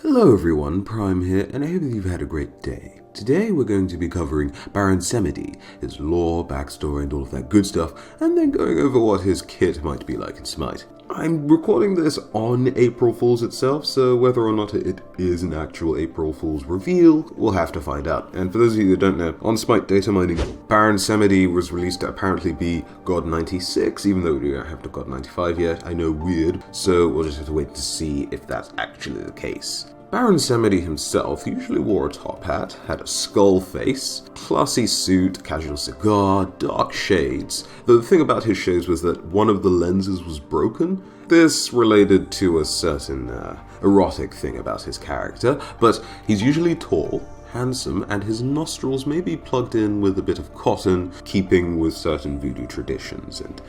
Hello everyone, Prime here, and I hope that you've had a great day. Today we're going to be covering Baron Samedi, his lore, backstory, and all of that good stuff, and then going over what his kit might be like in Smite. I'm recording this on April Fool's itself, so whether or not it is an actual April Fool's reveal, we'll have to find out. And for those of you that don't know, on Smite data mining, Baron Samedi was released to apparently be God 96, even though we don't have to God 95 yet. I know, weird, so we'll just have to wait to see if that's actually the case. Baron Samedi himself usually wore a top hat, had a skull face, classy suit, casual cigar, dark shades. The thing about his shades was that one of the lenses was broken. This related to a certain erotic thing about his character, but he's usually tall, handsome, and his nostrils may be plugged in with a bit of cotton, keeping with certain voodoo traditions and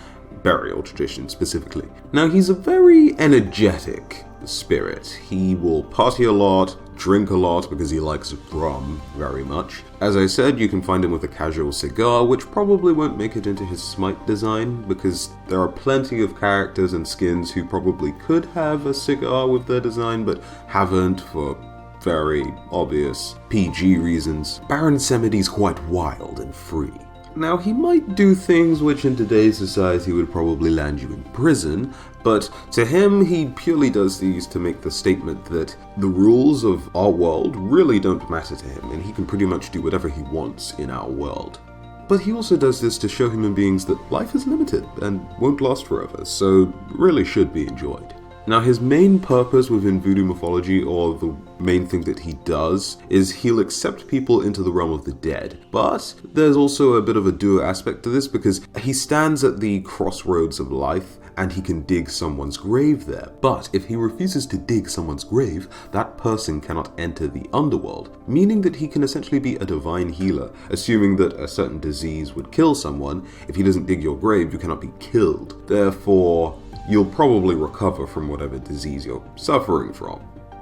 burial traditions specifically. Now, he's a very energetic spirit. He will party a lot, drink a lot because he likes rum very much. As I said, you can find him with a casual cigar, which probably won't make it into his Smite design because there are plenty of characters and skins who probably could have a cigar with their design but haven't for very obvious PG reasons. Baron Samedi's quite wild and free. Now, he might do things which in today's society would probably land you in prison, but to him, he purely does these to make the statement that the rules of our world really don't matter to him, and he can pretty much do whatever he wants in our world. But he also does this to show human beings that life is limited and won't last forever, so really should be enjoyed. Now, his main purpose within voodoo mythology, or the main thing that he does, is he'll accept people into the realm of the dead. But there's also a bit of a duo aspect to this because he stands at the crossroads of life and he can dig someone's grave there. But if he refuses to dig someone's grave, that person cannot enter the underworld, meaning that he can essentially be a divine healer, assuming that a certain disease would kill someone. If he doesn't dig your grave, you cannot be killed. Therefore, you'll probably recover from whatever disease you're suffering from.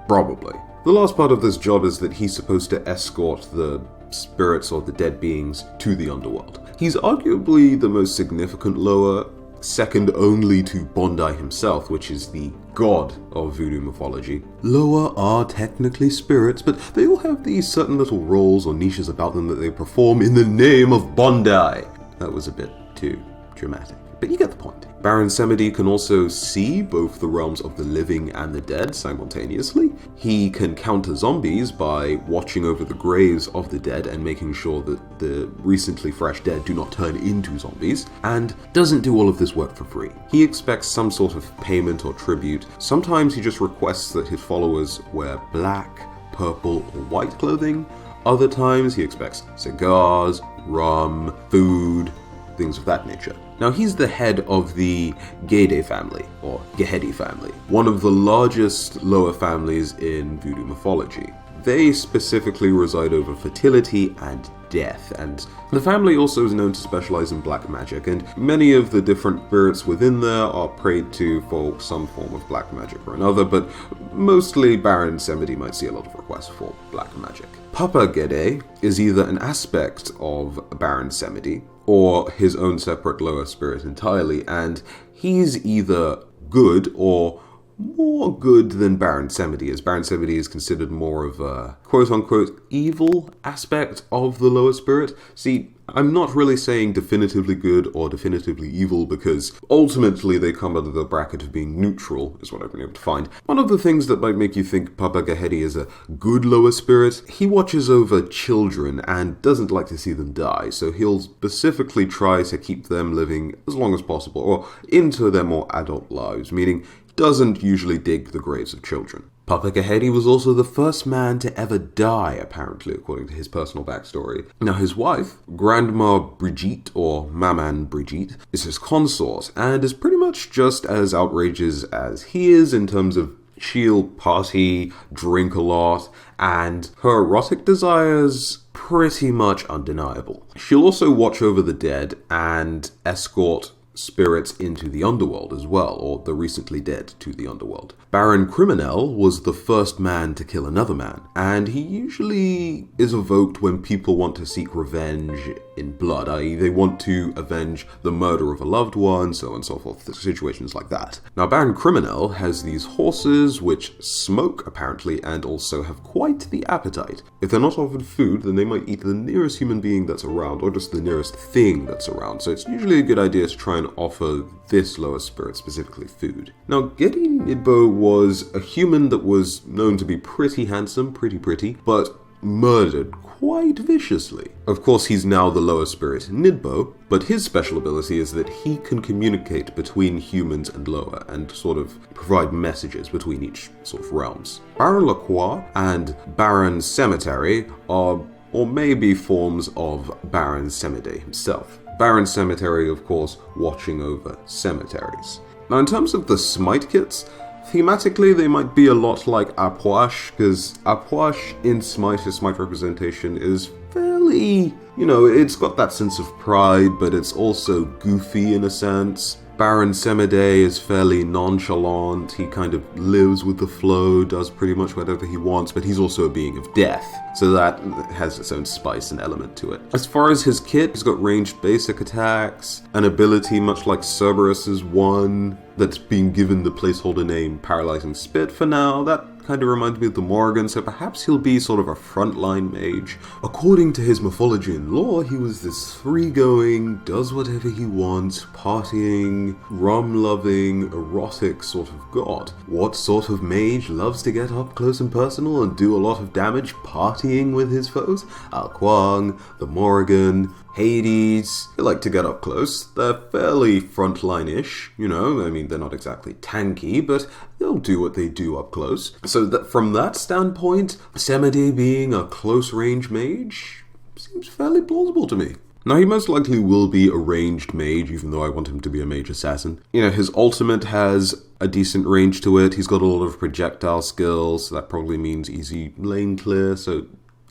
Probably. The last part of this job is that he's supposed to escort the spirits or the dead beings to the underworld. He's arguably the most significant lower, second only to Bondi himself, which is the god of voodoo mythology. Lower are technically spirits, but they all have these certain little roles or niches about them that they perform in the name of Bondi. That was a bit too dramatic, but you get the point. Baron Samedi can also see both the realms of the living and the dead simultaneously. He can counter zombies by watching over the graves of the dead and making sure that the recently fresh dead do not turn into zombies, and doesn't do all of this work for free. He expects some sort of payment or tribute. Sometimes he just requests that his followers wear black, purple, or white clothing. Other times he expects cigars, rum, food, things of that nature. Now, he's the head of the Ghede family, or Ghede family, one of the largest lower families in voodoo mythology. They specifically reside over fertility and death, and the family also is known to specialize in black magic, and many of the different spirits within there are prayed to for some form of black magic or another, but mostly Baron Samedi might see a lot of requests for black magic. Papa Ghede is either an aspect of Baron Samedi or his own separate lower spirit entirely, and he's either good or more good than Baron Samedi, as Baron Samedi is considered more of a quote-unquote evil aspect of the lower spirit. See, I'm not really saying definitively good or definitively evil because ultimately they come under the bracket of being neutral, is what I've been able to find. One of the things that might make you think Papa Ghede is a good lower spirit, he watches over children and doesn't like to see them die, so he'll specifically try to keep them living as long as possible, or into their more adult lives, meaning doesn't usually dig the graves of children. Papa Ghede was also the first man to ever die, apparently, according to his personal backstory. Now, his wife, Grandma Brigette, or Maman Brigette, is his consort, and is pretty much just as outrageous as he is in terms of she'll party, drink a lot, and her erotic desires pretty much undeniable. She'll also watch over the dead and escort spirits into the underworld as well, or the recently dead to the underworld. Baron Kriminel was the first man to kill another man, and he usually is evoked when people want to seek revenge in blood, i.e. they want to avenge the murder of a loved one, so on and so forth, situations like that. Now, Baron Kriminel has these horses which smoke, apparently, and also have quite the appetite. If they're not offered food, then they might eat the nearest human being that's around, or just the nearest thing that's around, so it's usually a good idea to try and offer this lower spirit specifically food. Now, Ghede Nidbo was a human that was known to be pretty handsome, pretty pretty, but murdered quite viciously. Of course, he's now the lower spirit Nidbo, but his special ability is that he can communicate between humans and lower and sort of provide messages between each sort of realms. Baron Croix and Baron Samedi are, or maybe forms of Baron Samedi himself. Baron Samedi, of course, watching over cemeteries. Now, in terms of the Smite kits, thematically, they might be a lot like Apwash, because Apwash in Smite, his Smite representation is fairly, it's got that sense of pride, but it's also goofy in a sense. Baron Samedi is fairly nonchalant, he kind of lives with the flow, does pretty much whatever he wants, but he's also a being of death, so that has its own spice and element to it. As far as his kit, he's got ranged basic attacks, an ability much like Cerberus's one, that's being given the placeholder name Paralyzing Spit for now. That kind of reminds me of the Morgan, so perhaps he'll be sort of a frontline mage. According to his mythology and lore, he was this free-going, does whatever he wants, partying, rum-loving, erotic sort of god. What sort of mage loves to get up close and personal and do a lot of damage partying with his foes? Alquang, the Morgan, Hades, they like to get up close. They're fairly frontline-ish, they're not exactly tanky, but they'll do what they do up close. So that from that standpoint, Samedi being a close-range mage seems fairly plausible to me. Now, he most likely will be a ranged mage, even though I want him to be a mage assassin. His ultimate has a decent range to it. He's got a lot of projectile skills, so that probably means easy lane clear, so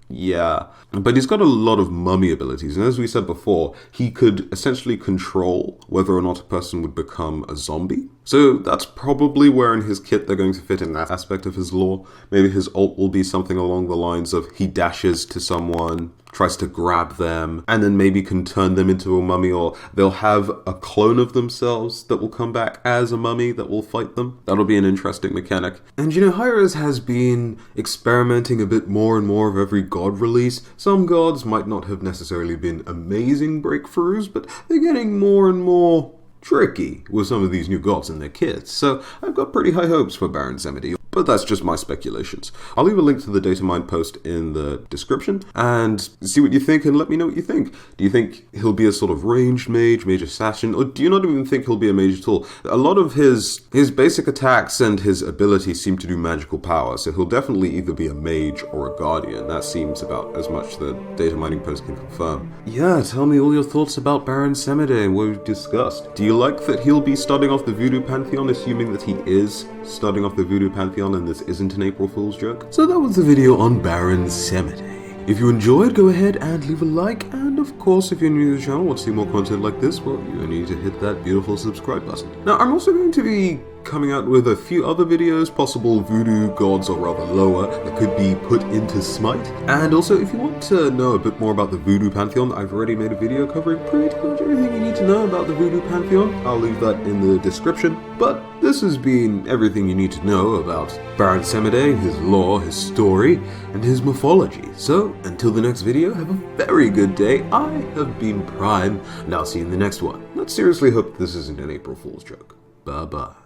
yeah. But he's got a lot of mummy abilities, and as we said before, he could essentially control whether or not a person would become a zombie. So that's probably where in his kit they're going to fit in that aspect of his lore. Maybe his ult will be something along the lines of he dashes to someone, tries to grab them, and then maybe can turn them into a mummy, or they'll have a clone of themselves that will come back as a mummy that will fight them. That'll be an interesting mechanic. And Hi-Rez has been experimenting a bit more and more of every god release. Some gods might not have necessarily been amazing breakthroughs, but they're getting more and more tricky with some of these new gods in their kits, so I've got pretty high hopes for Baron Samedi. But that's just my speculations. I'll leave a link to the Datamine post in the description, and see what you think and let me know what you think. Do you think he'll be a sort of ranged mage, mage assassin, or do you not even think he'll be a mage at all? A lot of his basic attacks and his abilities seem to do magical power, so he'll definitely either be a mage or a guardian. That seems about as much the data mining post can confirm. Yeah, tell me all your thoughts about Baron Samedi and what we've discussed. Do you like that he'll be starting off the Voodoo Pantheon, assuming that he is starting off the Voodoo Pantheon and this isn't an April Fool's joke? So that was the video on Baron Samedi. If you enjoyed, go ahead and leave a like, and of course if you're new to the channel and want to see more content like this, well, you need to hit that beautiful subscribe button. Now, I'm also going to be coming out with a few other videos, possible voodoo gods, or rather lower, that could be put into Smite. And also, if you want to know a bit more about the Voodoo Pantheon, I've already made a video covering pretty much everything you need to know about the Voodoo Pantheon. I'll leave that in the description. But this has been everything you need to know about Baron Samedi, his lore, his story, and his mythology. So, until the next video, have a very good day. I have been Prime, and I'll see you in the next one. Let's seriously hope this isn't an April Fool's joke. Bye-bye.